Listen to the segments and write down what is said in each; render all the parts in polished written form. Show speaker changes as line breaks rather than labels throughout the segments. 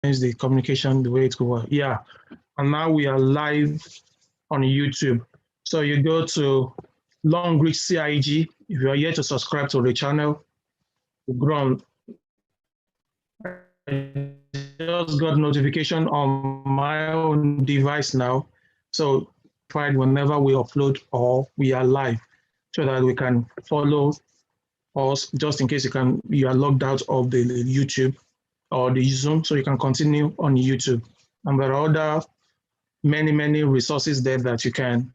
the communication the way it could work. Yeah, and now we are live on YouTube. So you go to Long Reach CIG. If you are yet to subscribe to the channel, grow I just got notification on my own device now. So whenever we upload or we are live, so that we can follow us just in case you are logged out of the YouTube or the Zoom, so you can continue on YouTube. And there are other many resources there that you can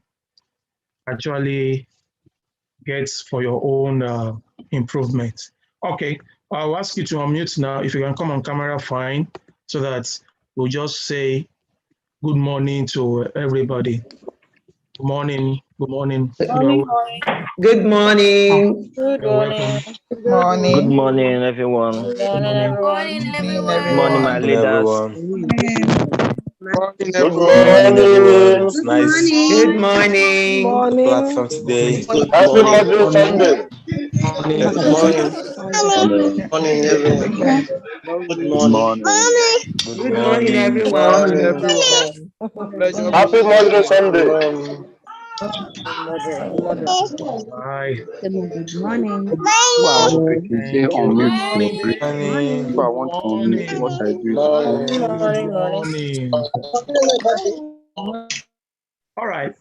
actually get for your own improvement. Okay, I'll ask you to unmute now. If you can come on camera, fine, so that we'll just say good morning to everybody. Good morning. Good morning.
Morning.
Good morning.
Good
You're
morning.
welcome.
Good morning.
Good morning, everyone.
Good
Good
morning,
morning.
everyone.
Good morning, my
Everyone.
leaders.
Morning,
Good
everyone.
morning, everyone. It's
Good
nice
Good
morning.
morning.
the platform today.
Good
Happy
morning.
Mother's Sunday.
Morning.
Good morning.
Morning, everyone.
Good
Good
morning.
morning.
Good
Good morning,
morning.
Morning,
everyone.
everyone. Pleasure
Happy
meeting you
Mother's
all.
Sunday.
Bye.
Good morning.
I want to say
Thank you. Good
unmute your
morning.
break.
Morning.
I
Good
want to unmute what
morning.
I do is
Good
Morning.
Good
morning, morning.
morning. All right.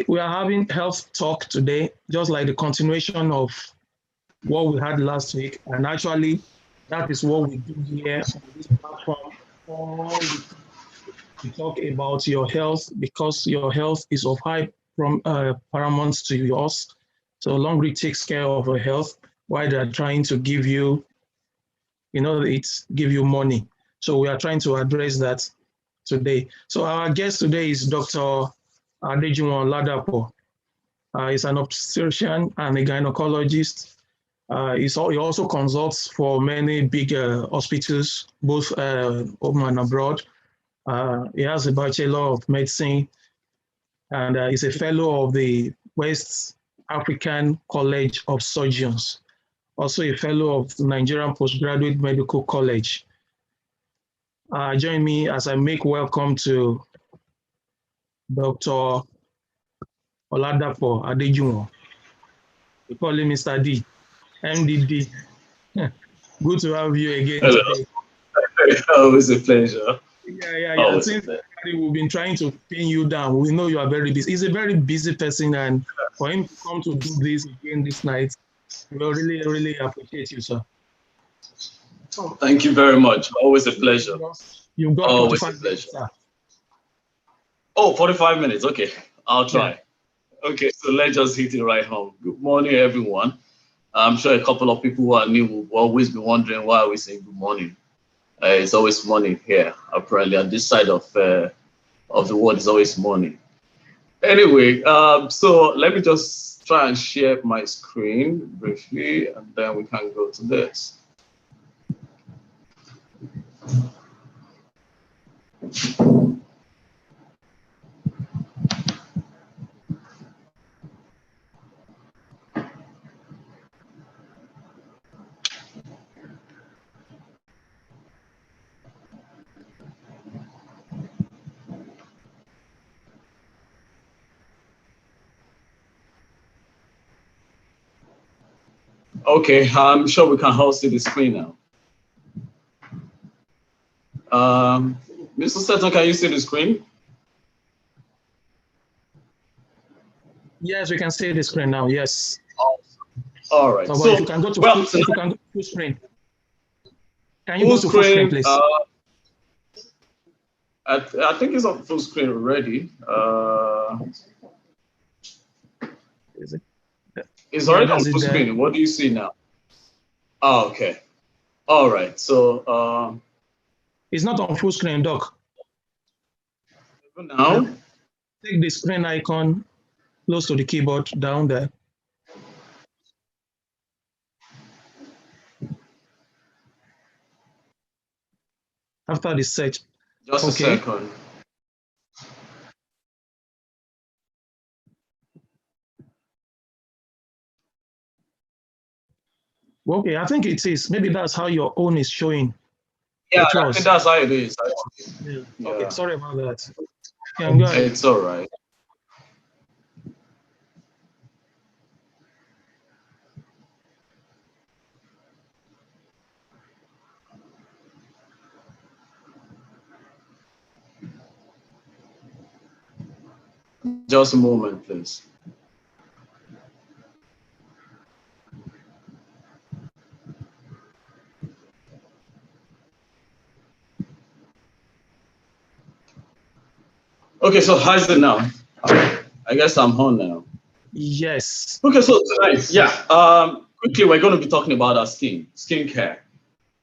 We are having health talk today, just like the continuation of what we had last week. And actually, that is what we do here on this platform. All we talk about your health because your health is of high paramount to yours. So Longreach takes care of your health while they're trying to give you, give you money. So we are trying to address that today. So our guest today is Dr. Adejuwon Ladapo. He's an obstetrician and a gynecologist. He also consults for many big hospitals, both home and abroad. He has a Bachelor of Medicine and is a fellow of the West African College of Surgeons, also a fellow of the Nigerian Postgraduate Medical College. Join me as I make welcome to Dr. Oladapo Adejuwon. We call him Mr. D, MDD. Good to have you again
Hello.
today.
Always a pleasure.
Yeah.
Always a
Since
pleasure.
we've been trying to pin you down, we know you are very busy. He's a very busy person, and for him to come to do this again this night, we really appreciate you, sir.
Thank you very much. Always a pleasure.
You've got
Always a
45 minutes,
pleasure.
sir.
Oh, 45 minutes. Okay. I'll try.
Yeah.
Okay, so let's just hit it right home. Good morning, everyone. I'm sure a couple of people who are new will always be wondering why we say good morning. It's always morning here. Apparently, on this side of the world, it's always morning. Anyway, so let me just try and share my screen briefly, and then we can go to this. Okay, I'm sure we can all see the screen now. Mr. Seton, can you see the screen?
Yes, we can see the screen now. Yes.
All right.
So if you can go to full screen. Can you go to full screen, please?
I think it's on full screen already.
Is it?
It's already on full screen. What do you see now? Oh, okay. All right. So
it's not on full screen, Doc.
Now,
take the screen icon close to the keyboard down there. After the search.
Just a second.
Okay, I think it is. Maybe that's how your own is showing.
Yeah,
It
I
was.
think that's how it is.
Yeah.
Yeah.
Okay, sorry about that. Can go ahead.
It's all right. Just a moment, please. Okay, so how's it now? I guess I'm on now.
Yes.
Okay, so tonight, quickly we're going to be talking about our skincare.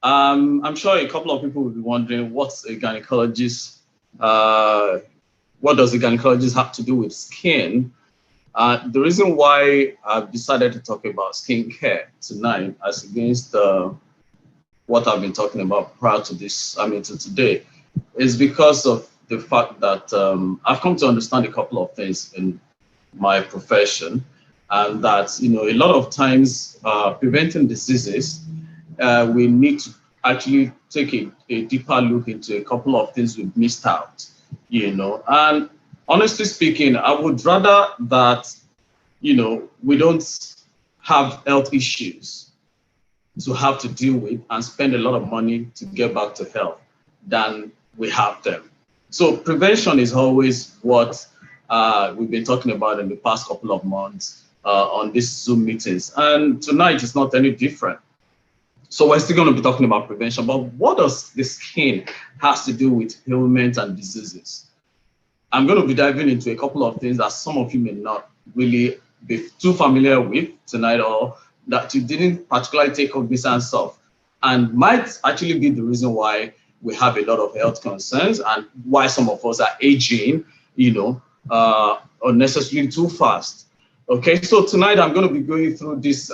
I'm sure a couple of people will be wondering what's a gynecologist. What does a gynecologist have to do with skin? The reason why I've decided to talk about skincare tonight, as against what I've been talking about prior to this, to today, is because of the fact that I've come to understand a couple of things in my profession, and that a lot of times preventing diseases, we need to actually take a deeper look into a couple of things we've missed out, and honestly speaking, I would rather that we don't have health issues to have to deal with and spend a lot of money to get back to health than we have them. So prevention is always what we've been talking about in the past couple of months on these Zoom meetings. And tonight is not any different. So we're still going to be talking about prevention, but what does the skin has to do with ailments and diseases? I'm going to be diving into a couple of things that some of you may not really be too familiar with tonight, or that you didn't particularly take cognizance of, and might actually be the reason why we have a lot of health concerns and why some of us are aging, unnecessarily too fast. Okay, so tonight I'm going to be going through this,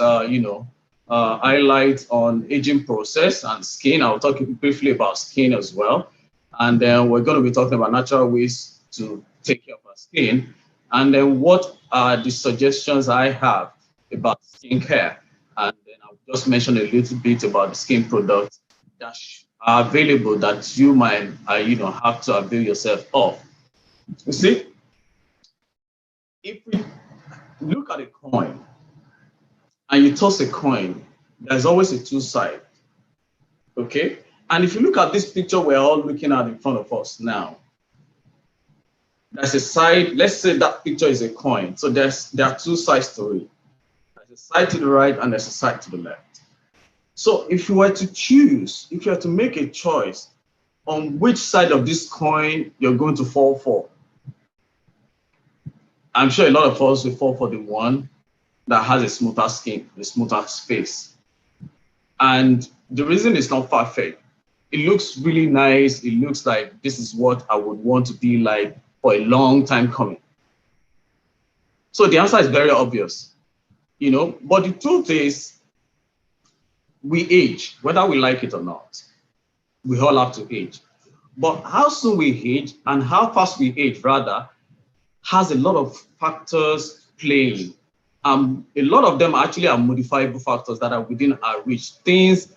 highlight on aging process and skin. I'll talk briefly about skin as well. And then we're going to be talking about natural ways to take care of our skin. And then what are the suggestions I have about skincare? And then I'll just mention a little bit about the skin products that are available that you might, have to avail yourself of. You see, if we look at a coin and you toss a coin, there's always a two sides. Okay? And if you look at this picture we're all looking at in front of us now, there's a side, let's say that picture is a coin. So there are two sides to it. There's a side to the right and there's a side to the left. So if you were to choose, if you had to make a choice on which side of this coin you're going to fall for, I'm sure a lot of us will fall for the one that has a smoother skin, a smoother face. And the reason is not perfect. It looks really nice. It looks like this is what I would want to be like for a long time coming. So the answer is very obvious, but the truth is we age, whether we like it or not. We all have to age. But how soon we age and how fast we age, rather, has a lot of factors playing. A lot of them actually are modifiable factors that are within our reach. Things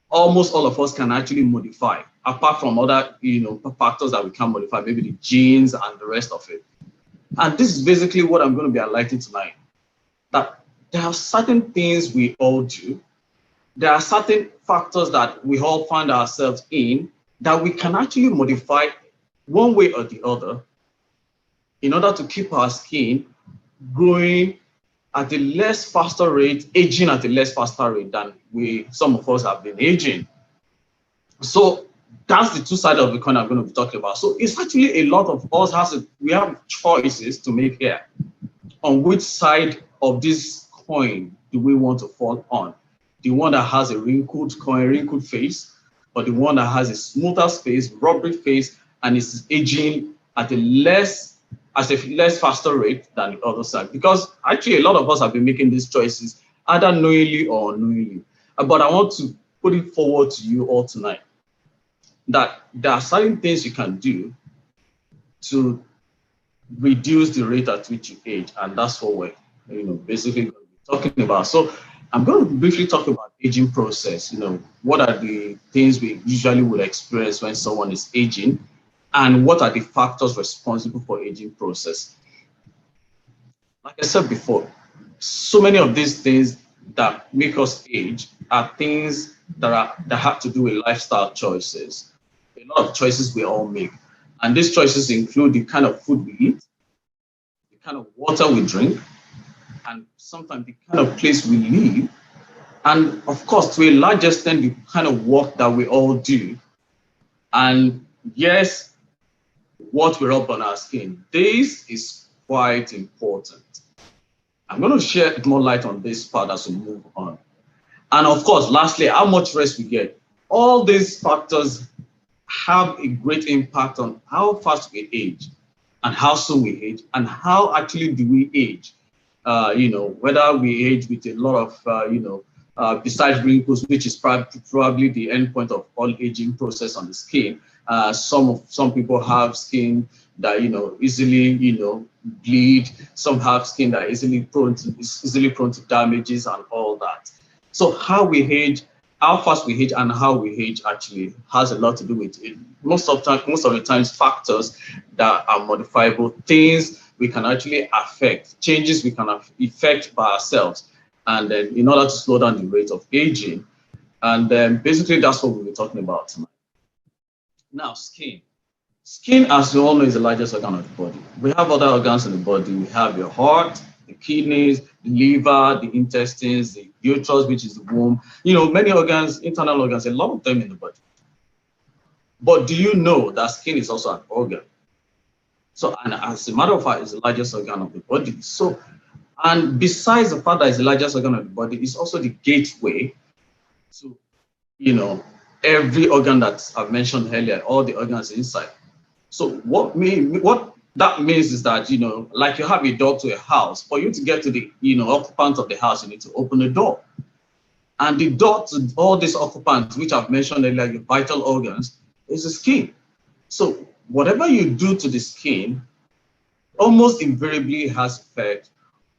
almost all of us can actually modify, apart from other factors that we can modify, maybe the genes and the rest of it. And this is basically what I'm going to be highlighting tonight. That there are certain things we all do. There are certain factors that we all find ourselves in that we can actually modify one way or the other in order to keep our skin growing at a less faster rate, aging at a less faster rate than some of us have been aging. So that's the two sides of the coin I'm going to be talking about. So it's actually a lot of us we have choices to make here on which side of this coin do we want to fall on. The one that has a wrinkled coin, wrinkled face, or the one that has a smoother face, rubbery face, and is aging at a less faster rate than the other side. Because actually a lot of us have been making these choices either knowingly or unknowingly. But I want to put it forward to you all tonight that there are certain things you can do to reduce the rate at which you age, and that's what we're basically going to be talking about. So I'm going to briefly talk about aging process. What are the things we usually would experience when someone is aging, and what are the factors responsible for aging process? Like I said before, so many of these things that make us age are things that have to do with lifestyle choices. A lot of choices we all make. And these choices include the kind of food we eat, the kind of water we drink, and sometimes the kind of place we live. And of course, to a large extent, the kind of work that we all do. And yes, what we rub on our skin. This is quite important. I'm going to shed more light on this part as we move on. And of course, lastly, how much rest we get. All these factors have a great impact on how fast we age and how soon we age and how actually do we age. Whether we age with a lot of, besides wrinkles, which is probably the end point of all aging process on the skin. Some people have skin that easily bleed. Some have skin that is easily prone to damages and all that. So how we age, how fast we age, and how we age actually has a lot to do with it. Most of the times, factors that are modifiable, things we can actually affect, changes we can affect by ourselves, and then in order to slow down the rate of aging. And then basically that's what we'll be talking about tonight. Now, skin. Skin, as you all know, is the largest organ of the body. We have other organs in the body. We have your heart, the kidneys, the liver, the intestines, the uterus, which is the womb. Many organs, internal organs, a lot of them in the body. But do you know that skin is also an organ? So, and as a matter of fact, it's the largest organ of the body. So, and besides the fact that it's the largest organ of the body, it's also the gateway to, every organ that I've mentioned earlier, all the organs inside. So what that means is that, like you have a door to a house, for you to get to the, occupant of the house, you need to open the door. And the door to all these occupants, which I've mentioned earlier, your vital organs, is the skin. So whatever you do to the skin almost invariably has effect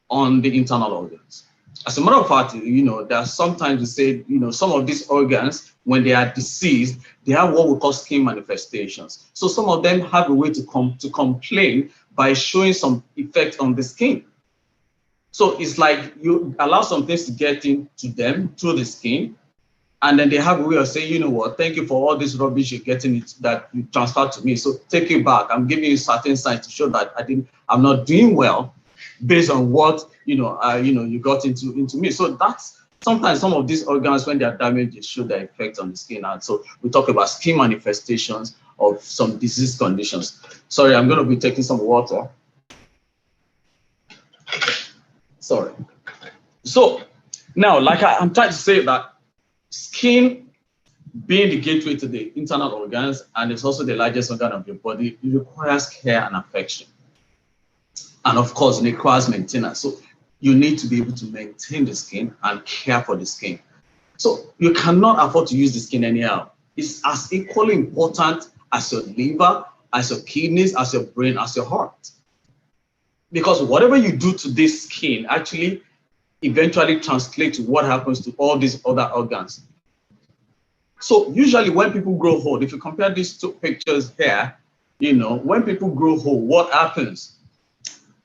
on the internal organs. As a matter of fact, there are sometimes we say, some of these organs, when they are diseased, they have what we call skin manifestations. So some of them have a way to complain by showing some effect on the skin. So it's like you allow some things to get into them through the skin, and then they have a way of saying, you know what, thank you for all this rubbish you're getting that you transferred to me. So take it back. I'm giving you certain signs to show that I'm not doing well based on what you got into me. So that's sometimes some of these organs, when they are damaged, they show their effect on the skin. And so we talk about skin manifestations of some disease conditions. Sorry, I'm going to be taking some water. Sorry. So now, like I'm trying to say that skin being the gateway to the internal organs, and it's also the largest organ of your body, it requires care and affection. And of course, it requires maintenance. So you need to be able to maintain the skin and care for the skin. So you cannot afford to use the skin anyhow. It's as equally important as your liver, as your kidneys, as your brain, as your heart. Because whatever you do to this skin actually eventually translates to what happens to all these other organs. So usually when people grow old, if you compare these two pictures here, when people grow old, what happens?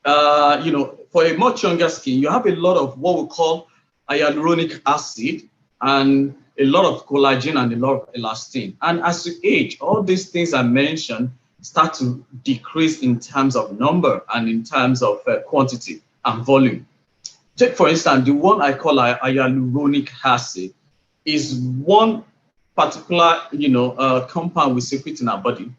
For a much younger skin, you have a lot of what we call hyaluronic acid and a lot of collagen and a lot of elastin. And as you age, all these things I mentioned start to decrease in terms of number and in terms of quantity and volume. Take, for instance, the one I call hyaluronic acid is one particular, compound we secrete in our body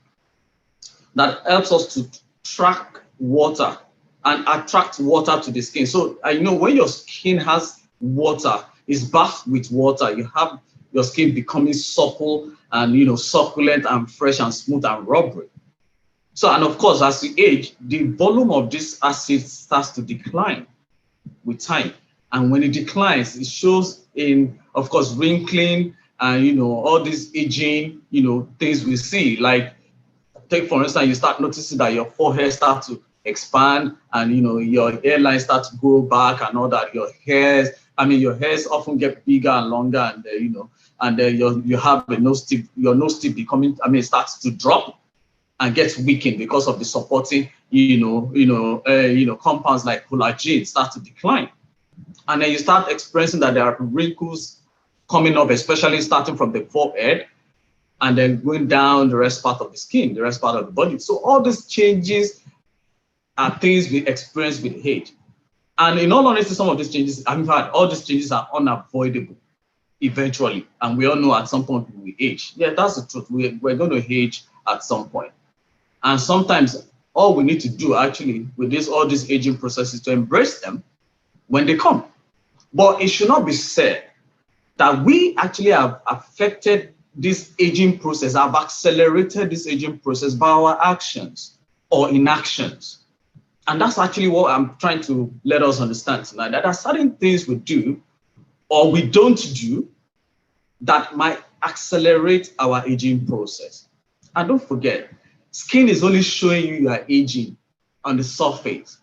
that helps us to track water and attract water to the skin. So I know when your skin has water, is bathed with water, you have your skin becoming supple and succulent and fresh and smooth and rubbery. So, and of course, as you age, the volume of this acid starts to decline with time. And when it declines, it shows in, of course, wrinkling and all these aging, things we see. Like, take for instance, you start noticing that your forehead starts to expand, and your hairline start to grow back and all that. Your hairs often get bigger and longer, and and you have a nose tip. Your nose tip starts to drop and gets weakened because of the supporting compounds like collagen start to decline, and then you start experiencing that there are wrinkles coming up, especially starting from the forehead and then going down the rest part of the skin, the rest part of the body. So all these changes are things we experience with age. And in all honesty, some of these changes, all these changes are unavoidable eventually. And we all know at some point we age. Yeah, that's the truth. We're going to age at some point. And sometimes all we need to do actually with all these aging processes to embrace them when they come. But it should not be said that we actually have affected this aging process, have accelerated this aging process by our actions or inactions. And that's actually what I'm trying to let us understand tonight, that there are certain things we do or we don't do that might accelerate our aging process. And don't forget, skin is only showing you are aging on the surface.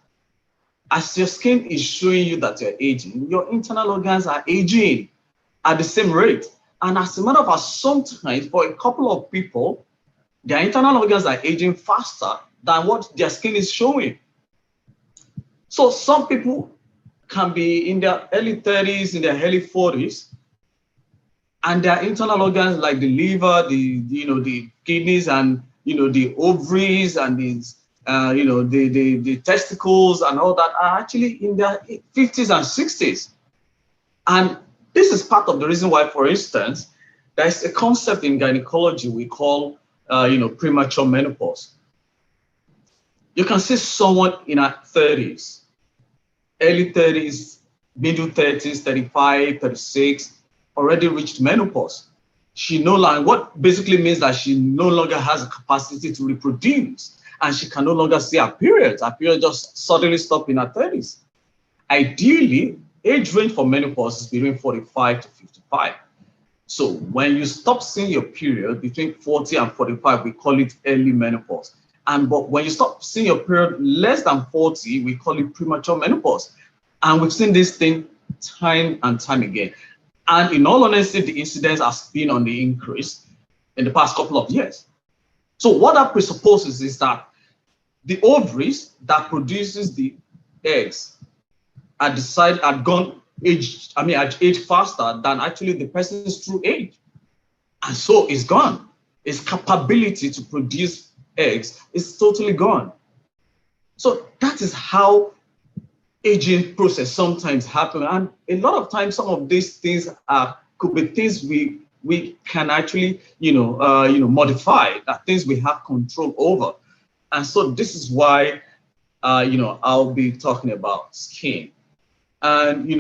As your skin is showing you that you're aging, your internal organs are aging at the same rate. And as a matter of fact, sometimes for a couple of people, their internal organs are aging faster than what their skin is showing. So some people can be in their early 30s, in their early 40s, and their internal organs like the liver, the kidneys, and the ovaries, and the testicles and all that are actually in their 50s and 60s. And this is part of the reason why, for instance, there's a concept in gynecology we call, premature menopause. You can see someone in her 30s, early 30s, middle 30s, 35, 36, already reached menopause. What basically means that she no longer has a capacity to reproduce, and she can no longer see her periods. Her period just suddenly stopped in her 30s. Ideally, age range for menopause is between 45 to 55. So when you stop seeing your period between 40 and 45, we call it early menopause. But when you stop seeing your period less than 40, we call it premature menopause. And we've seen this thing time and time again. And in all honesty, the incidence has been on the increase in the past couple of years. So what that presupposes is that the ovaries that produces the eggs had aged faster than actually the person's true age. And so it's gone. Its capability to produce eggs is totally gone. So that is how aging process sometimes happen. And a lot of times, some of these things could be things we can actually, modify, that things we have control over. And so this is why, I'll be talking about skin. And,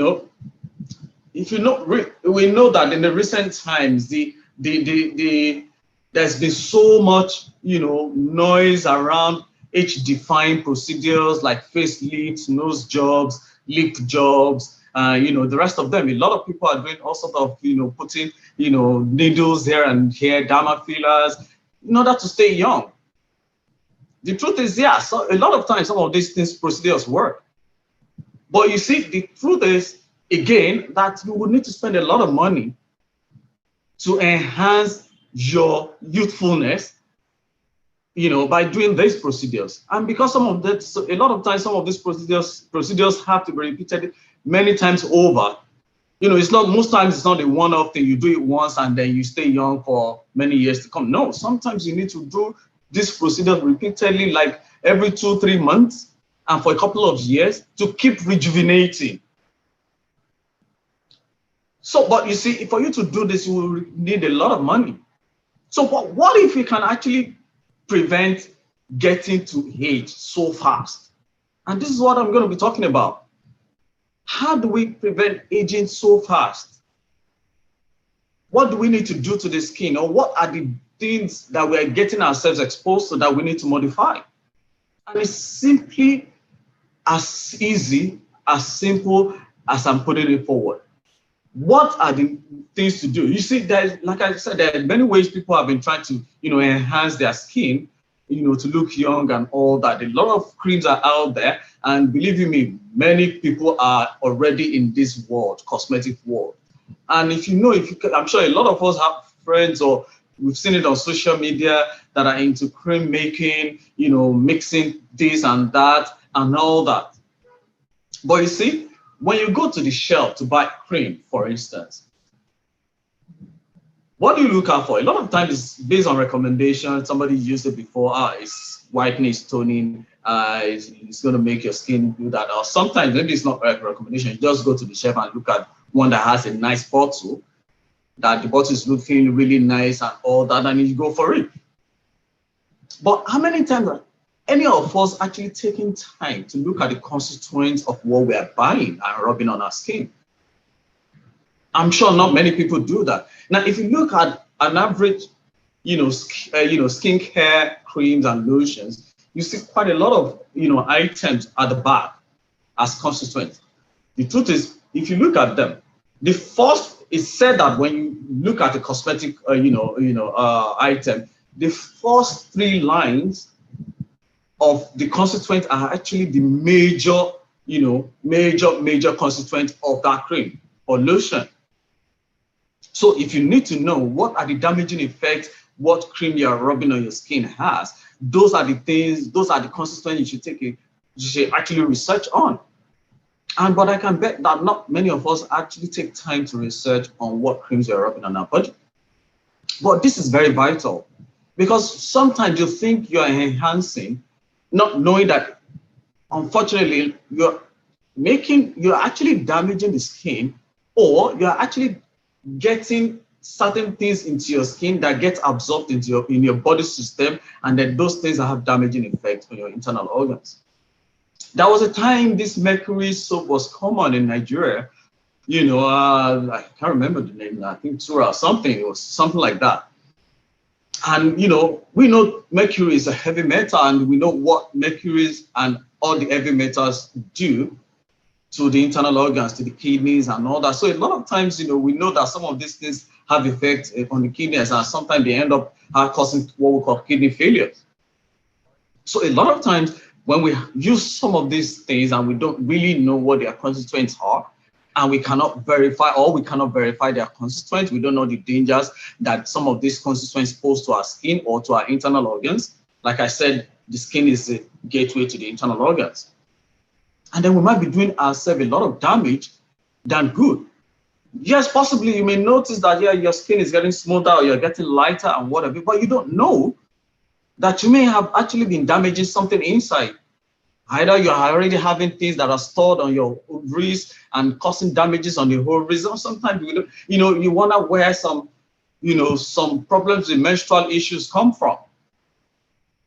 if we know that in the recent times, there's been so much, noise around age-defying procedures like facelifts, nose jobs, lip jobs, the rest of them. A lot of people are doing all sorts of, putting, needles here and here, derma fillers, in order to stay young. The truth is, so a lot of times, some of these procedures work. But you see, the truth is, again, that you would need to spend a lot of money to enhance your youthfulness, by doing these procedures. And because a lot of times, some of these procedures have to be repeated many times over. Most times it's not a one-off thing. You do it once and then you stay young for many years to come. No, sometimes you need to do this procedure repeatedly, like every 2-3 months, and for a couple of years to keep rejuvenating. So, but you see, for you to do this, you will need a lot of money. So what if you can actually prevent getting to age so fast? And this is what I'm going to be talking about. How do we prevent aging so fast? What do we need to do to the skin? Or what are the things that we are getting ourselves exposed to that we need to modify? And it's simply as easy, as simple as I'm putting it forward. What are the things to do? You see, like I said, there are many ways people have been trying to, enhance their skin, to look young and all that. A lot of creams are out there, and believe you me, many people are already in this world, cosmetic world. And I'm sure a lot of us have friends, or we've seen it on social media, that are into cream making, mixing this and that and all that. But you see, when you go to the shelf to buy cream, for instance, what do you look out for? A lot of times it's based on recommendation. Somebody used it before. It's whitening, it's toning, it's going to make your skin do that. Or sometimes maybe it's not a recommendation. You just go to the shelf and look at one that has a nice bottle, that the bottle is looking really nice and all that, and you go for it. But how many times are any of us actually taking time to look at the constituents of what we are buying and rubbing on our skin? I'm sure not many people do that. Now, if you look at an average, skincare creams and lotions, you see quite a lot of, items at the back as constituents. The truth is, if you look at them, the first is said that when you look at the cosmetic, item, the first 3 lines of the constituent are actually the major constituent of that cream or lotion. So if you need to know what are the damaging effects what cream you are rubbing on your skin has, those are the constituents you should actually research on. But I can bet that not many of us actually take time to research on what creams you're rubbing on our body. But this is very vital, because sometimes you think you're enhancing, not knowing that, unfortunately, you're actually damaging the skin, or you're actually getting certain things into your skin that get absorbed in your body system, and then those things have damaging effects on your internal organs. There was a time this mercury soap was common in Nigeria. I can't remember the name. I think Tura or something. It was something like that. And we know mercury is a heavy metal, and we know what mercuries and all the heavy metals do to the internal organs, to the kidneys and all that. So a lot of times, we know that some of these things have effects on the kidneys, and sometimes they end up causing what we call kidney failures. So a lot of times when we use some of these things and we don't really know what their constituents are, and we cannot verify their constituents, we don't know the dangers that some of these constituents pose to our skin or to our internal organs. Like I said, the skin is a gateway to the internal organs. And then we might be doing ourselves a lot of damage than good. Yes, possibly you may notice that, your skin is getting smoother or you're getting lighter and whatever, but you don't know that you may have actually been damaging something inside. Either you're already having things that are stored on your ovaries and causing damages on the ovaries, or sometimes you wonder where some problems with menstrual issues come from.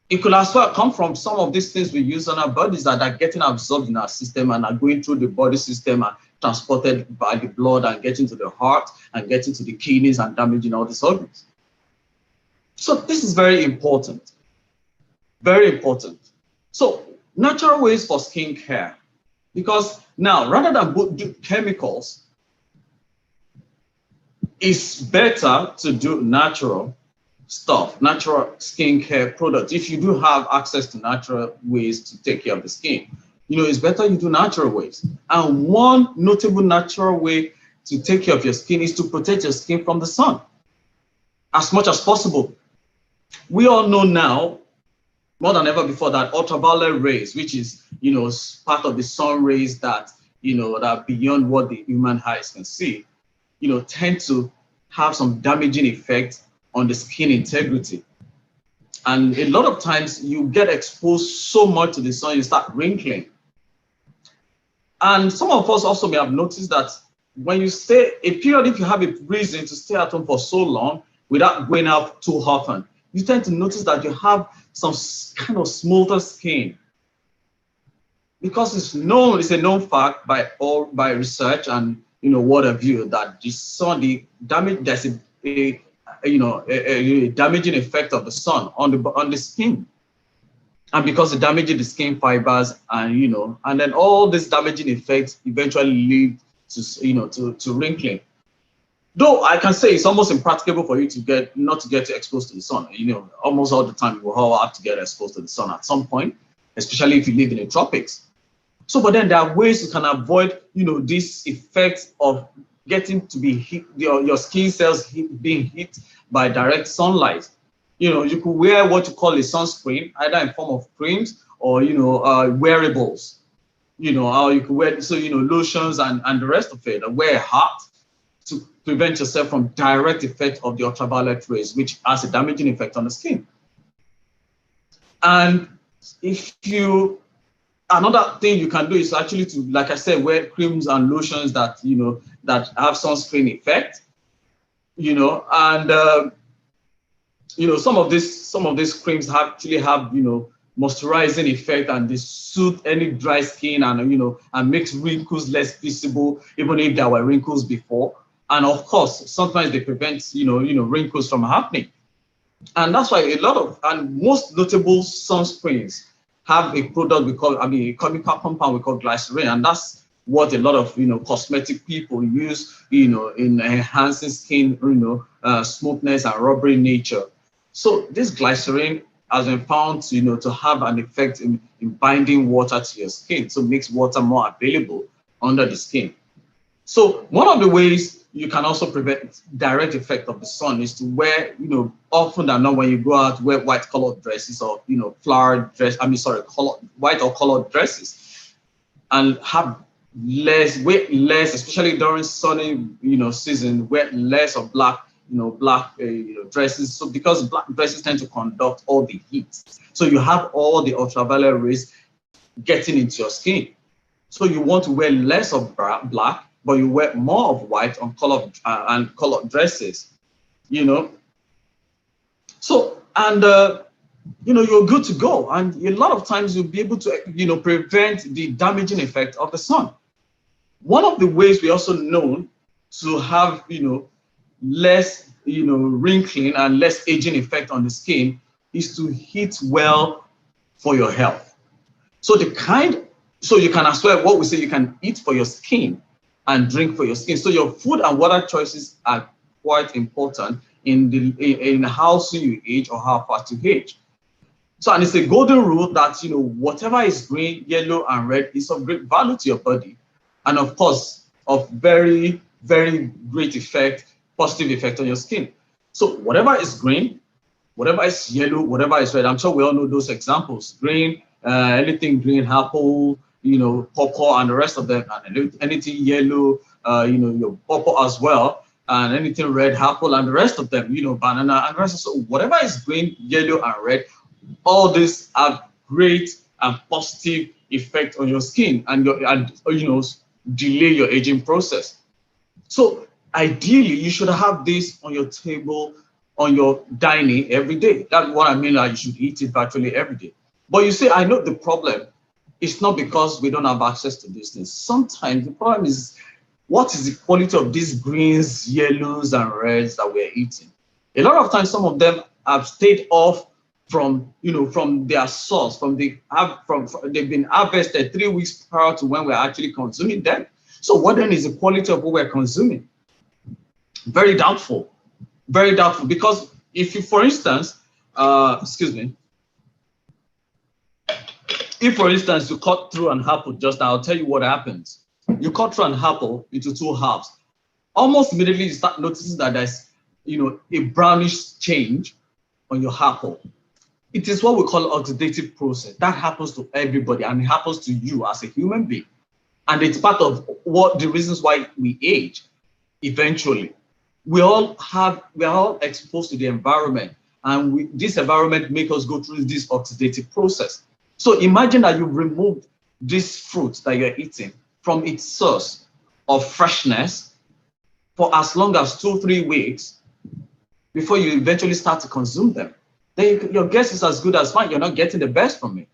It could as well come from some of these things we use on our bodies that are getting absorbed in our system and are going through the body system and transported by the blood and getting to the heart and getting to the kidneys and damaging all these organs. So this is very important. Very important. So natural ways for skincare, because now rather than do chemicals, it's better to do natural stuff, natural skincare products. If you do have access to natural ways to take care of the skin, it's better you do natural ways. And one notable natural way to take care of your skin is to protect your skin from the sun as much as possible. We all know now, more than ever before, that ultraviolet rays, which is, part of the sun rays that, that are beyond what the human eyes can see, tend to have some damaging effects on the skin integrity. And a lot of times you get exposed so much to the sun, you start wrinkling. And some of us also may have noticed that when you stay a period, if you have a reason to stay at home for so long without going out too often, you tend to notice that you have some kind of smoother skin. Because it's a known fact by research and what have you, that the sun, there's a damaging effect of the sun on the skin. And because it damages the skin fibers, and then all these damaging effects eventually lead to wrinkling. Though I can say it's almost impracticable for you to not to get exposed to the sun. Almost all the time you will all have to get exposed to the sun at some point, especially if you live in the tropics. So, but then there are ways you can avoid, this effect of getting to be hit, your skin cells being hit by direct sunlight. You could wear what you call a sunscreen, either in form of creams or, wearables. How you could wear, lotions and the rest of it. Wear a hat to prevent yourself from direct effect of the ultraviolet rays, which has a damaging effect on the skin. And another thing you can do is actually to, like I said, wear creams and lotions that, that have sunscreen effect, and, some of these creams actually have, moisturizing effect, and they soothe any dry skin and, and makes wrinkles less visible, even if there were wrinkles before. And of course, sometimes they prevent, wrinkles from happening. And that's why most notable sunscreens have a product a chemical compound we call glycerin, and that's what a lot of cosmetic people use in enhancing skin smoothness and rubbery nature. So this glycerin has been found to have an effect in binding water to your skin, so it makes water more available under the skin. So one of the ways you can also prevent direct effect of the sun is to wear, often than not, when you go out, wear white colored dresses or, white or colored dresses, and have less, especially during sunny, season, wear less of black, dresses. So because black dresses tend to conduct all the heat, so you have all the ultraviolet rays getting into your skin. So you want to wear less of black, but you wear more of white on colored dresses, So, and, you're good to go. And a lot of times you'll be able to, prevent the damaging effect of the sun. One of the ways we also known to have, less, wrinkling and less aging effect on the skin is to eat well for your health. So you can as well, what we say, you can eat for your skin and drink for your skin. So your food and water choices are quite important in how soon you age or how fast you age. So, and it's a golden rule that, whatever is green, yellow, and red is of great value to your body. And of course, of very, very great effect, positive effect on your skin. So whatever is green, whatever is yellow, whatever is red, I'm sure we all know those examples. Green, anything green, apple, purple, and the rest of them, and anything yellow, your purple as well, and anything red, apple, and the rest of them, banana, and the rest. So whatever is green, yellow, and red, all these have great and positive effect on your skin and delay your aging process. So ideally, you should have this on your table, on your dining every day. That's what I mean. Like, you should eat it virtually every day. But you say, I know the problem. It's not because we don't have access to these things. Sometimes the problem is, what is the quality of these greens, yellows, and reds that we're eating? A lot of times, some of them have stayed off from their source, they've been harvested 3 weeks prior to when we're actually consuming them. So what then is the quality of what we're consuming? Very doubtful, because if you, for instance, if, for instance, you cut through an apple just now, I'll tell you what happens. You cut through an apple into two halves. Almost immediately, you start noticing that there's, a brownish change on your apple. It is what we call oxidative process. That happens to everybody, and it happens to you as a human being. And it's part of the reasons why we age eventually. We are all exposed to the environment, and this environment makes us go through this oxidative process. So imagine that you've removed this fruit that you're eating from its source of freshness for as long as 2-3 weeks before you eventually start to consume them. Then your guess is as good as mine. You're not getting the best from me.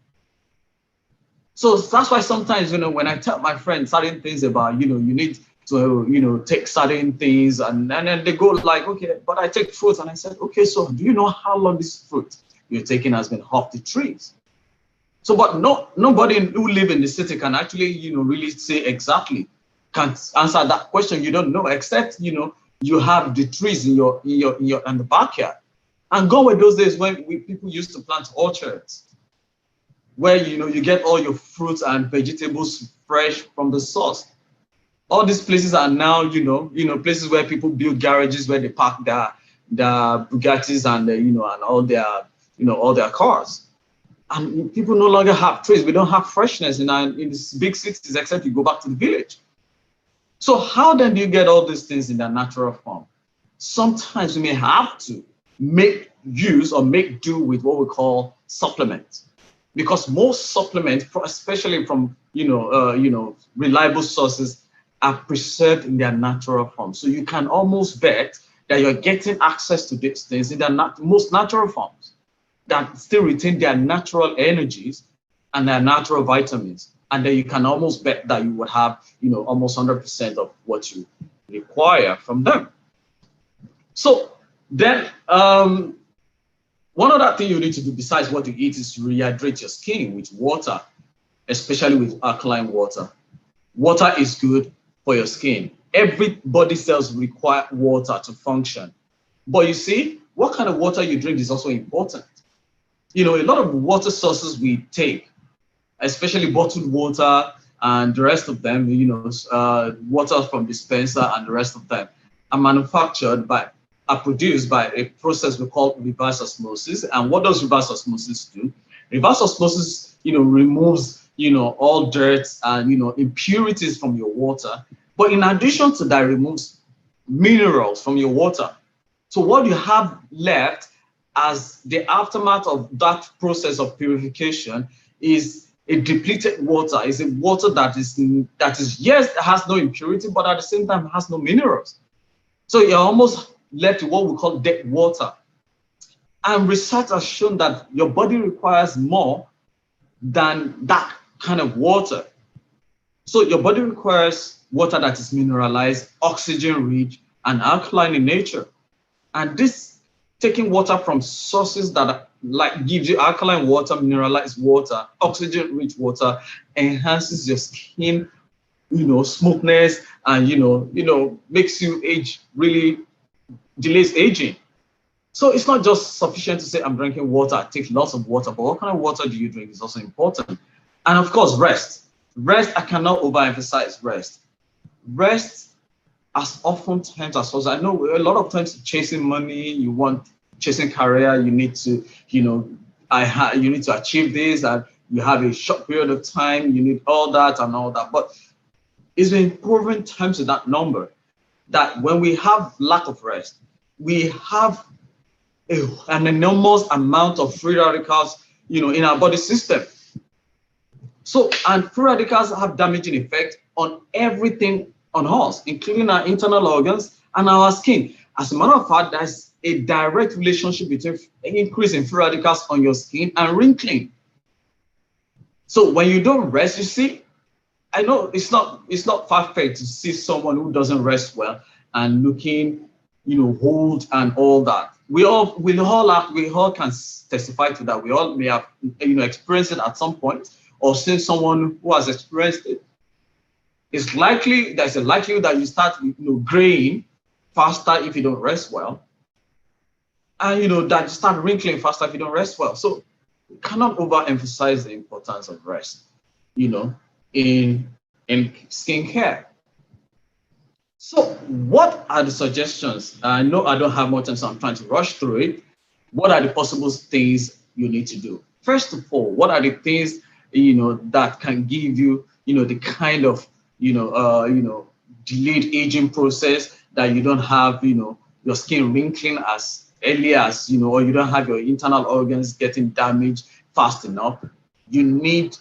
So that's why sometimes, when I tell my friends certain things about, you need to, take certain things, and then they go like, okay, but I take fruits. And I said, okay, so do you know how long this fruit you're taking has been off the trees? So, but nobody who live in the city can actually, really say exactly, can't answer that question. You don't know, except, you have the trees in the backyard. And gone were those days when people used to plant orchards, where you get all your fruits and vegetables fresh from the source. All these places are now places where people build garages where they park their Bugattis and and all their cars. And people no longer have trees. We don't have freshness in these big cities, except you go back to the village. So how then do you get all these things in their natural form? Sometimes we may have to make use or make do with what we call supplements, because most supplements, especially from reliable sources, are preserved in their natural form. So you can almost bet that you're getting access to these things in their most natural forms that still retain their natural energies and their natural vitamins. And then you can almost bet that you would have, almost 100% of what you require from them. So then one other thing you need to do besides what you eat is to rehydrate your skin with water, especially with alkaline water. Water is good for your skin. Every body cells require water to function. But you see, what kind of water you drink is also important. A lot of water sources we take, especially bottled water and the rest of them, water from dispenser and the rest of them, are produced by a process we call reverse osmosis. And what does reverse osmosis do? Reverse osmosis, removes, all dirt and, impurities from your water. But in addition to that, removes minerals from your water. So what you have left as the aftermath of that process of purification is a depleted water. Is a water that is yes, has no impurity, but at the same time has no minerals. So you're almost left with what we call dead water. And research has shown that your body requires more than that kind of water. So your body requires water that is mineralized, oxygen-rich, and alkaline in nature. And this taking water from sources that gives you alkaline water, mineralized water, oxygen-rich water, enhances your skin, smoothness, and makes you age, really delays aging. So it's not just sufficient to say I'm drinking water, I take lots of water, but what kind of water do you drink is also important. And of course, rest. Rest, I cannot overemphasize rest. Rest as oftentimes as well. I know a lot of times chasing money, chasing career, you need to, you need to achieve this, and you have a short period of time, you need all that and all that. But it's been proven times to that number that when we have lack of rest, we have an enormous amount of free radicals, in our body system. So, and free radicals have damaging effect on everything on us, including our internal organs and our skin. As a matter of fact, there's a direct relationship between an increase in free radicals on your skin and wrinkling. So when you don't rest, you see, I know it's not far-fetched to see someone who doesn't rest well and looking, old and all that. We all can testify to that. We all may have, experienced it at some point or seen someone who has experienced it. There's a likelihood that you start, graying faster if you don't rest well. And, that you start wrinkling faster if you don't rest well. So we cannot overemphasize the importance of rest, in skincare. So what are the suggestions? I know I don't have more time, so I'm trying to rush through it. What are the possible things you need to do? First of all, what are the things, that can give you, the kind of, delayed aging process that you don't have, your skin wrinkling as early as, or you don't have your internal organs getting damaged fast enough? You need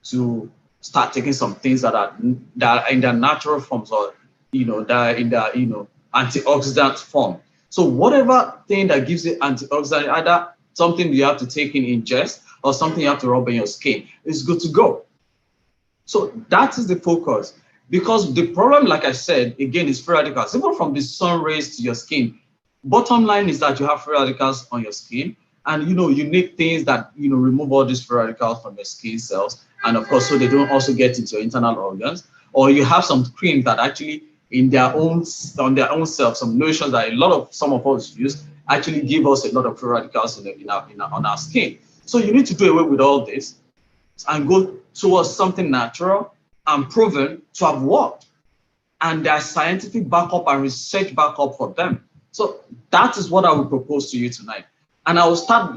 to start taking some things that are in their natural forms, or that are in their antioxidant form. So whatever thing that gives you antioxidant, either something you have to take in ingest or something you have to rub on your skin, is good to go. So that is the focus, because the problem, like I said, again, is free radicals. Even from the sun rays to your skin, bottom line is that you have free radicals on your skin, and you need things that remove all these free radicals from your skin cells, and of course, so they don't also get into your internal organs. Or you have some creams that actually in their own on their own self, some notions that some of us use actually give us a lot of free radicals on our skin. So you need to do away with all this and go towards something natural and proven to have worked. And there's scientific backup and research backup for them. So that is what I will propose to you tonight. And I will start,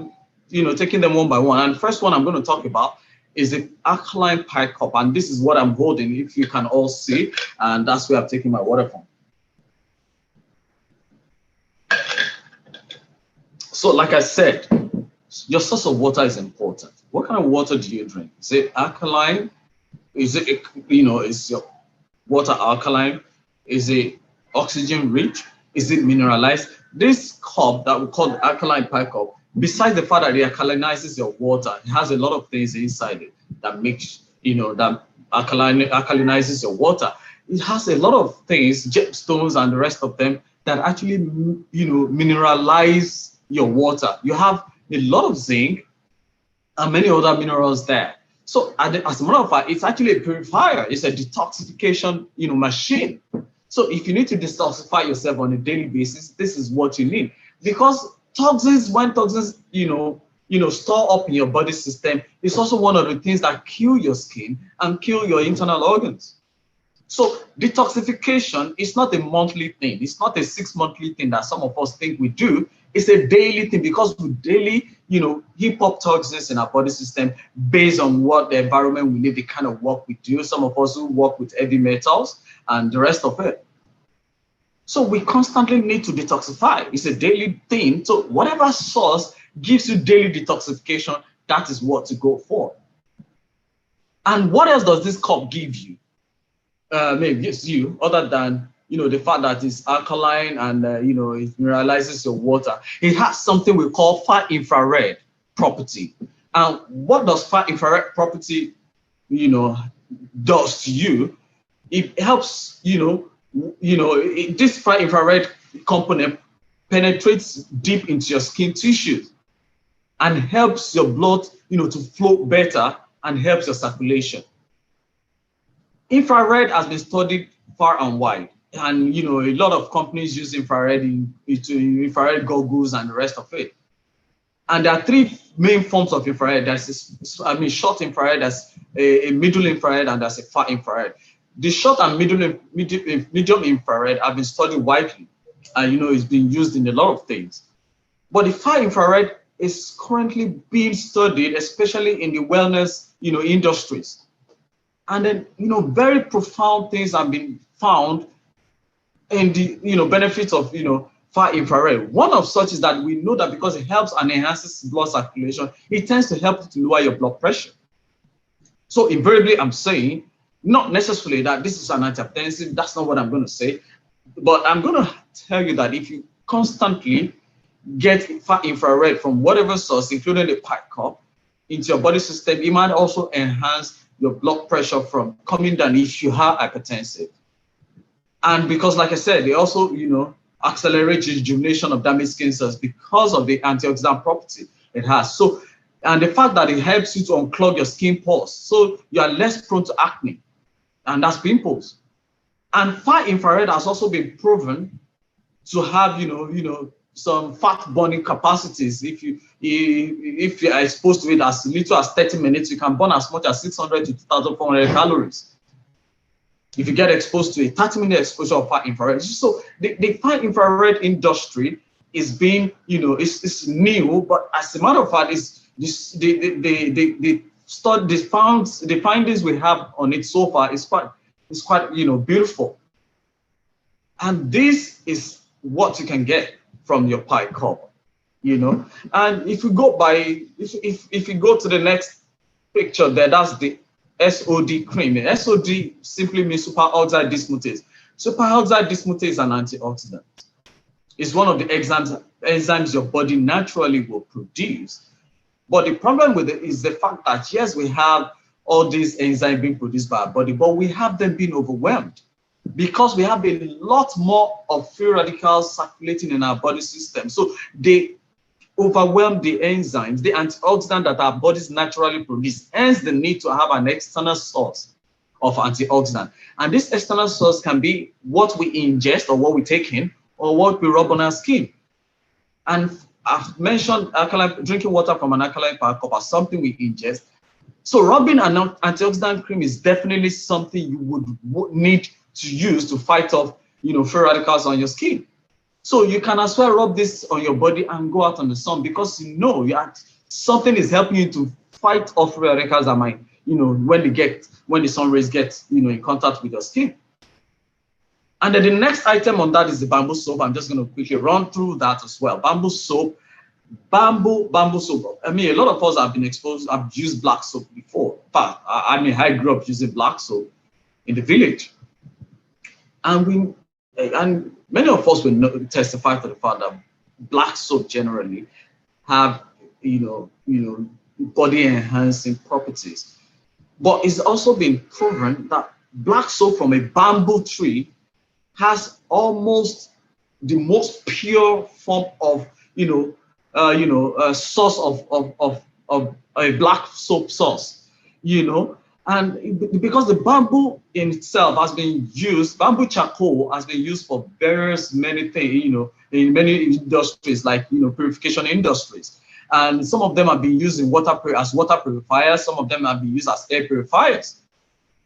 taking them one by one. And the first one I'm going to talk about is the alkaline pie cup. And this is what I'm holding, if you can all see. And that's where I'm taking my water from. So like I said, your source of water is important. What kind of water do you drink? Is it alkaline? Is it, is your water alkaline? Is it oxygen rich? Is it mineralized? This cup that we call the alkaline pie cup, besides the fact that it alkalinizes your water, it has a lot of things inside it that makes, that alkalinizes your water. It has a lot of things, gemstones and the rest of them, that actually, mineralize your water. You have a lot of zinc and many other minerals there. So as a matter of fact, it's actually a purifier. It's a detoxification, machine. So if you need to detoxify yourself on a daily basis, this is what you need. Because when toxins, store up in your body system, it's also one of the things that kill your skin and kill your internal organs. So detoxification is not a monthly thing. It's not a 6-monthly thing that some of us think we do. It's a daily thing because we daily, heap up toxins in our body system based on what the environment we live, the kind of work we do. Some of us who work with heavy metals and the rest of it. So we constantly need to detoxify. It's a daily thing. So whatever source gives you daily detoxification, that is what to go for. And what else does this cup give you? Maybe gives you other than the fact that it's alkaline and it mineralizes your water. It has something we call far infrared property. And what does far infrared property does to you? It helps this far infrared component penetrates deep into your skin tissues and helps your blood to flow better and helps your circulation. Infrared has been studied far and wide, and a lot of companies use infrared infrared goggles and the rest of it. And there are 3 main forms of infrared. There's short infrared, there's a middle infrared, and there's a far infrared. The short and medium infrared have been studied widely, and it's been used in a lot of things. But the far infrared is currently being studied, especially in the wellness industries. And then, very profound things have been found in the, benefits of, far infrared. One of such is that we know that because it helps and enhances blood circulation, it tends to help to lower your blood pressure. So invariably, I'm saying, not necessarily that this is an antihypertensive, that's not what I'm going to say, but I'm going to tell you that if you constantly get far infrared from whatever source, including the pie cup, into your body system, it might also enhance your blood pressure from coming down if you have hypertensive. And because, like I said, they also, accelerate rejuvenation of damaged skin cells because of the antioxidant property it has. So, and the fact that it helps you to unclog your skin pores, so you are less prone to acne, and that's pimples. And far infrared has also been proven to have, some fat burning capacities. If you are exposed to it as little as 30 minutes, you can burn as much as 600 to 2,400 calories. If you get exposed to a 30-minute exposure of far infrared. So the far infrared industry is being, it's new, but as a matter of fact, the findings we have on it so far is quite beautiful. And this is what you can get from your pie cup, And if you go if you go to the next picture there, that's the SOD cream. SOD simply means superoxide dismutase. Superoxide dismutase is an antioxidant. It's one of the enzymes your body naturally will produce. But the problem with it is the fact that, yes, we have all these enzymes being produced by our body, but we have them being overwhelmed because we have a lot more of free radicals circulating in our body system. So they overwhelm the enzymes, the antioxidant that our bodies naturally produce, hence the need to have an external source of antioxidant. And this external source can be what we ingest or what we take in or what we rub on our skin. And I've mentioned drinking water from an alkaline power cup as something we ingest. So rubbing an antioxidant cream is definitely something you would need to use to fight off, free radicals on your skin. So you can as well rub this on your body and go out on the sun because something is helping you to fight off free radicals that might, when the sun rays get, in contact with your skin. And then the next item on that is the bamboo soap. I'm just going to quickly run through that as well. Bamboo soap. Bamboo soap. I mean, a lot of us have been exposed. I've used black soap before. But I grew up using black soap in the village, and many of us will testify to the fact that black soap generally have body enhancing properties. But it's also been proven that black soap from a bamboo tree has almost the most pure form of source of a black soap sauce, and because the bamboo in itself has been used, bamboo charcoal has been used for many things, in many industries like purification industries, and some of them have been used in as water purifiers, some of them have been used as air purifiers.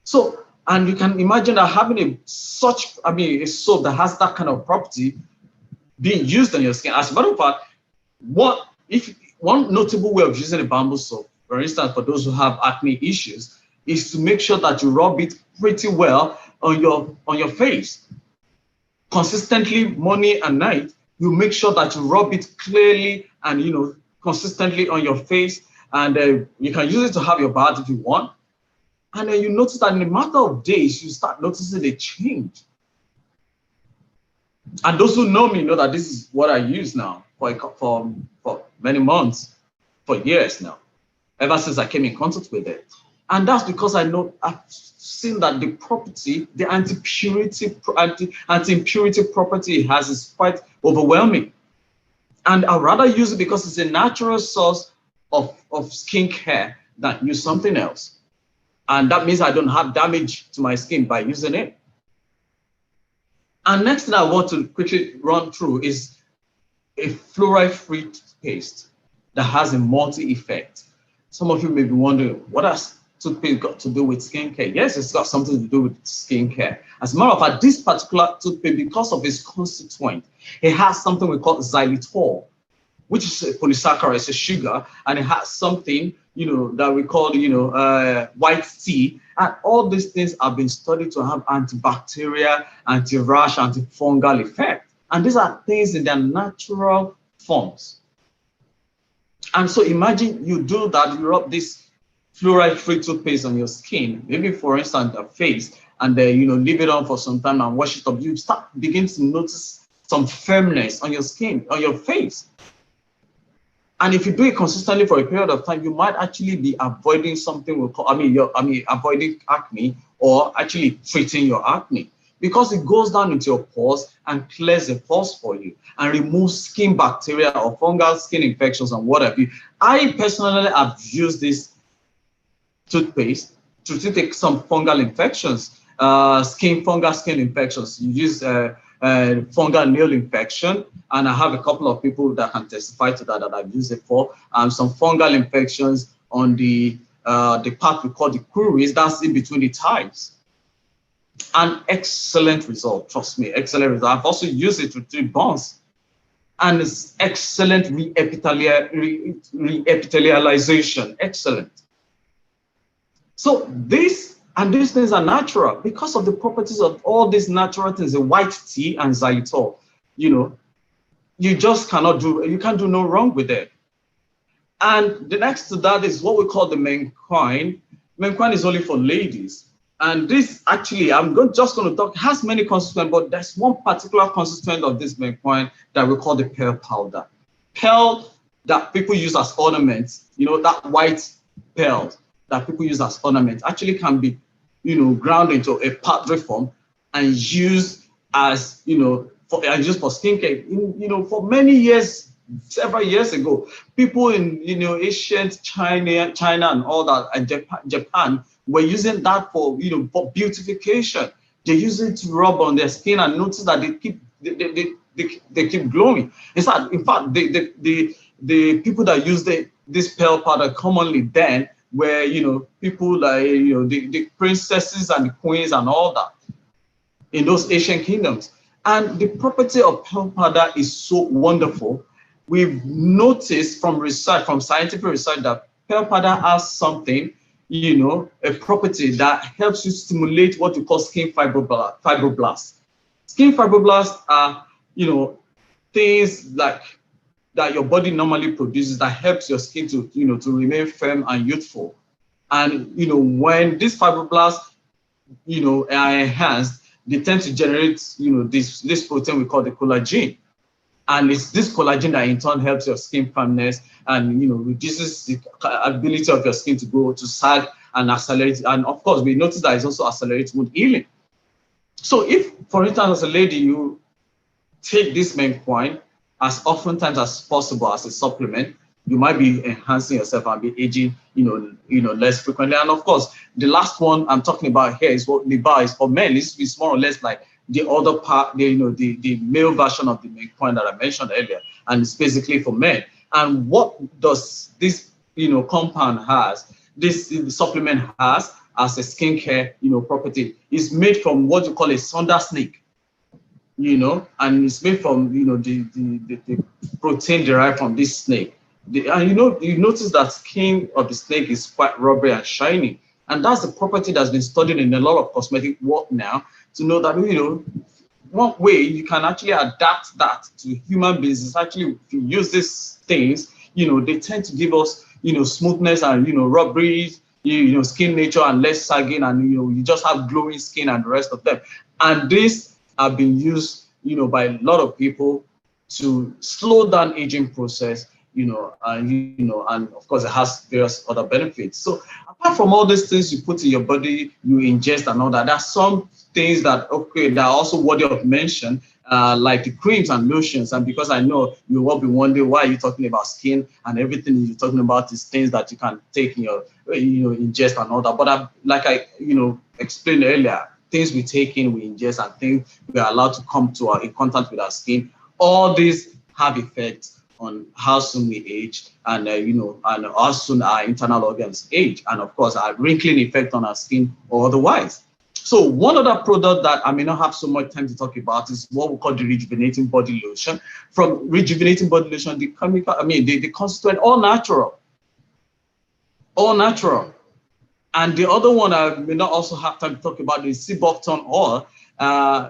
So, and you can imagine that having a soap that has that kind of property being used on your skin. As a matter of fact, one notable way of using a bamboo soap, for instance, for those who have acne issues, is to make sure that you rub it pretty well on your face. Consistently, morning and night, you make sure that you rub it clearly and consistently on your face, and you can use it to have your bath if you want. And then you notice that in a matter of days, you start noticing a change. And those who know me know that this is what I use now for many months, for years now, ever since I came in contact with it. And that's because I've seen that the property, the anti-impurity property it has is quite overwhelming. And I'd rather use it because it's a natural source of skincare than use something else. And that means I don't have damage to my skin by using it. And next thing I want to quickly run through is a fluoride-free paste that has a multi-effect. Some of you may be wondering, what has toothpaste got to do with skincare? Yes, it's got something to do with skincare. As a matter of fact, this particular toothpaste, because of its constituent, it has something we call xylitol, which is a polysaccharide, it's a sugar, and it has something that we call white tea. And all these things have been studied to have antibacterial, anti-rash, antifungal effect. And these are things in their natural forms. And so imagine you do that, you rub this fluoride-free toothpaste on your skin, maybe for instance, the face, and leave it on for some time and wash it up. You begin to notice some firmness on your skin, on your face. And if you do it consistently for a period of time, you might actually be avoiding something we call, avoiding acne, or actually treating your acne, because it goes down into your pores and clears the pores for you and removes skin bacteria or fungal skin infections and what have you. I personally have used this toothpaste to treat some fungal infections, fungal skin infections. You use fungal nail infection, and I have a couple of people that can testify to that I've used it for, some fungal infections on the part we call the cruries, that's in between the thighs. An excellent result, trust me, excellent result. I've also used it to treat burns, and it's excellent re-epithelialization, excellent. So these things are natural because of the properties of all these natural things, the white tea and xylitol. You just can't do no wrong with it. And the next to that is what we call the Menquine. Menquine is only for ladies. And this actually, just going to talk, has many constituents, but there's one particular constituent of this Menquine that we call the pearl powder. Pearl that people use as ornaments, that white pearl that people use as ornaments actually can be, ground into a powder form and used as, used for skincare. For many years several years ago. People in ancient China and all that, and Japan were using that for for beautification. They use it to rub on their skin and notice that they keep glowing. In fact, the people that use this pearl powder commonly then were people like the princesses and the queens and all that in those ancient kingdoms. And the property of pearl powder is so wonderful. We've noticed from research, from scientific research, that pearl powder has something, a property that helps you stimulate what you call skin fibroblasts. Skin fibroblasts are, things like that your body normally produces that helps your skin to, to remain firm and youthful. And, when these fibroblasts, are enhanced, they tend to generate, this protein we call the collagen. And it's this collagen that in turn helps your skin firmness and, reduces the ability of your skin to grow, to sag and accelerate. And of course, we notice that it also accelerates wound healing. So if, for instance, as a lady, you take this Menquine as oftentimes as possible as a supplement, you might be enhancing yourself and be aging, less frequently. And of course, the last one I'm talking about here is what Liba is for men. It's more or less like the other part, the male version of the Menquine that I mentioned earlier, and it's basically for men. And what does this, compound has? This supplement has as a skincare, property is made from what you call a Sonder snake. And it's made from the protein derived from this snake. And you notice that skin of the snake is quite rubbery and shiny, and that's the property that's been studied in a lot of cosmetic work now, to know that one way you can actually adapt that to human beings is actually, if you use these things, they tend to give us smoothness and rubbery skin nature and less sagging, and you just have glowing skin and the rest of them. And these have been used by a lot of people to slow down aging process, and of course it has various other benefits. So apart from all these things you put in your body, you ingest and all that, there are some things that are also worthy of mention, like the creams and lotions. And because I know you will be wondering why you're talking about skin, and everything you're talking about is things that you can take in your ingest and all that. But like I explained earlier, things we take in, we ingest, and things we are allowed to come to in contact with our skin, all these have effects on how soon we age, and and how soon our internal organs age, and of course our wrinkling effect on our skin or otherwise. So one other product that I may not have so much time to talk about is what we call the rejuvenating body lotion. From rejuvenating body lotion, the constituent all natural. And the other one I may not also have time to talk about is sea buckthorn oil,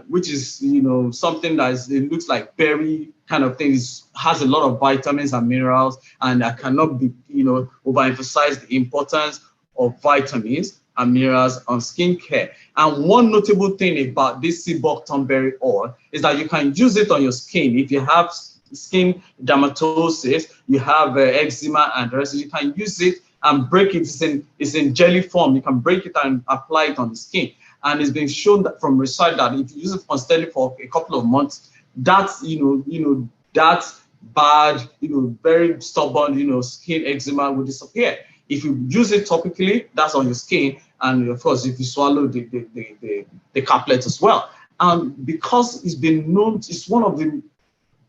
which is something that it looks like berry kind of thing. It has a lot of vitamins and minerals, and I cannot be overemphasize the importance of vitamins and minerals on skincare. And one notable thing about this sea buckthorn berry oil is that you can use it on your skin. If you have skin dermatosis, you have eczema and the rest, you can use it and break it. It's in jelly form. You can break it and apply it on the skin. And it's been shown that from research that if you use it constantly for a couple of months, that's that bad, very stubborn, skin eczema will disappear. If you use it topically, that's on your skin, and of course, if you swallow the caplet as well. And because it's been known, it's one of the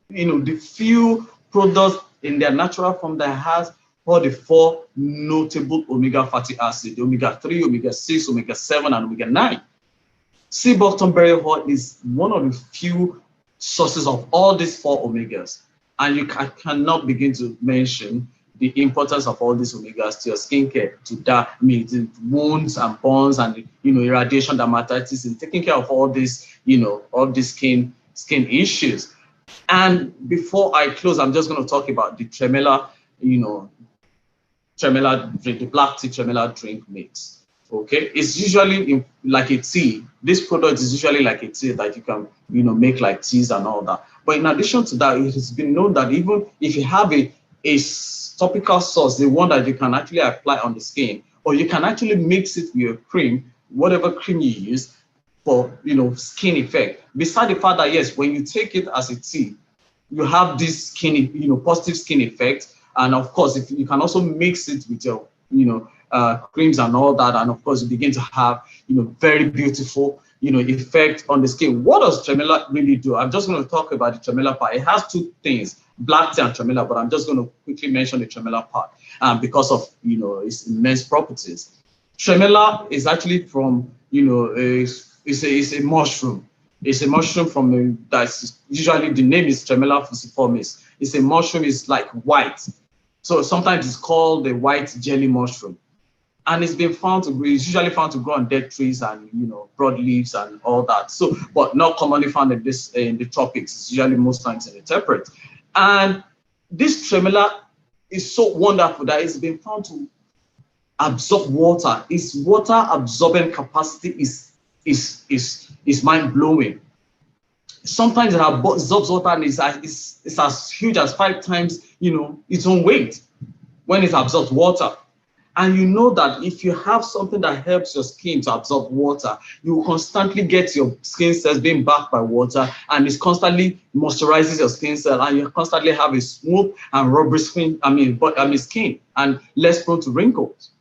the few products in their natural form that has all the 4 notable omega fatty acids: omega-3, omega-6, omega-7, and omega-9. Sea buckthorn berry oil is one of the few sources of all these 4 omegas, and you cannot begin to mention the importance of all these omegas to your skincare, to that, to wounds and burns and irradiation, dermatitis, and taking care of all these all these skin issues. And before I close, I'm just going to talk about the tremella, tremella drink, the black tea tremella drink mix. Okay, it's usually like a tea. This product is usually like a tea that you can make like teas and all that. But in addition to that, it has been known that even if you have a topical sauce, the one that you can actually apply on the skin, or you can actually mix it with your cream, whatever cream you use, for skin effect. Beside the fact that yes, when you take it as a tea, you have this skin, positive skin effect. And of course, if you can also mix it with your, creams and all that, and of course you begin to have, very beautiful, effect on the skin. What does tremella really do? I'm just going to talk about the tremella part. It has two things, black tea and tremella, but I'm just going to quickly mention the tremella part because of, its immense properties. Tremella is actually from, it's a mushroom. It's a mushroom from that's usually the name is Tremella fusiformis. It's a mushroom. It's like white, so sometimes it's called the white jelly mushroom, and it's been found to grow. It's usually found to grow on dead trees and broad leaves and all that. So, but not commonly found in the tropics. It's usually most times in the temperate. And this tremella is so wonderful that it's been found to absorb water. Its water absorbing capacity is mind-blowing. Sometimes it absorbs water and it's as huge as 5 times, its own weight when it absorbs water. And you know that if you have something that helps your skin to absorb water, you will constantly get your skin cells being backed by water, and it constantly moisturizes your skin cell, and you constantly have a smooth and rubbery skin, skin, and less prone to wrinkles.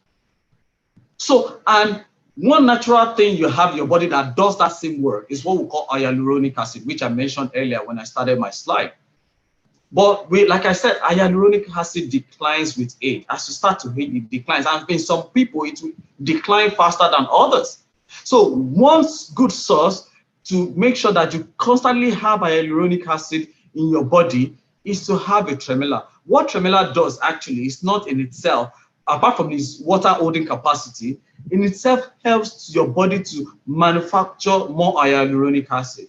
So, and one natural thing you have in your body that does that same work is what we call hyaluronic acid, which I mentioned earlier when I started my slide. But like I said, hyaluronic acid declines with age. As you start to age, it declines. And in some people, it will decline faster than others. So one good source to make sure that you constantly have hyaluronic acid in your body is to have a tremella. What tremella does actually is not in itself, apart from its water holding capacity, in itself helps your body to manufacture more hyaluronic acid.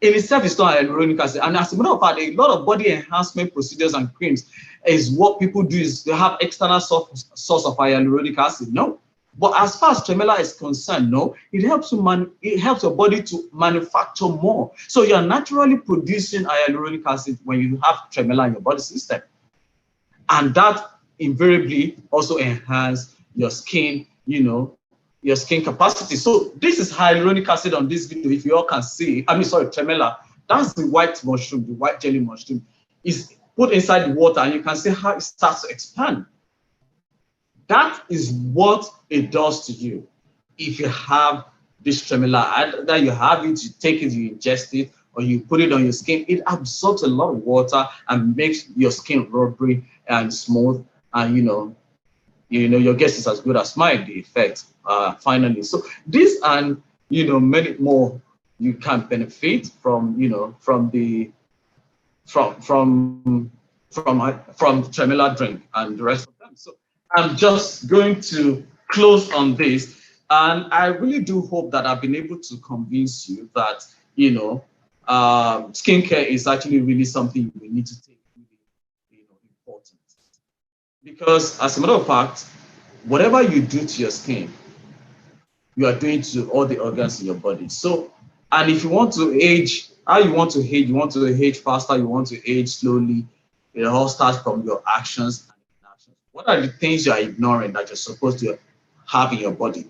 In itself, it's not hyaluronic acid. And as a matter of fact, a lot of body enhancement procedures and creams is what people do is they have external source of hyaluronic acid. No. But as far as tremella is concerned, no, it helps your body to manufacture more. So you're naturally producing hyaluronic acid when you have tremella in your body system. And that invariably also enhance your skin, your skin capacity. So this is hyaluronic acid on this video. If you all can see, tremella. That's the white mushroom, the white jelly mushroom. Is put inside the water, and you can see how it starts to expand. That is what it does to you. If you have this tremella, either you have it, you take it, you ingest it, or you put it on your skin, it absorbs a lot of water and makes your skin rubbery and smooth. And your guess is as good as mine, the effect, finally. So this and, many more you can benefit from, from tremella drink and the rest of them. So I'm just going to close on this. And I really do hope that I've been able to convince you that, skincare is actually really something we need to take really, important. Because as a matter of fact, whatever you do to your skin, you are doing to all the organs in your body. So, and if you want to age, how you want to age faster, you want to age slowly, it all starts from your actions and inactions. What are the things you are ignoring that you're supposed to have in your body?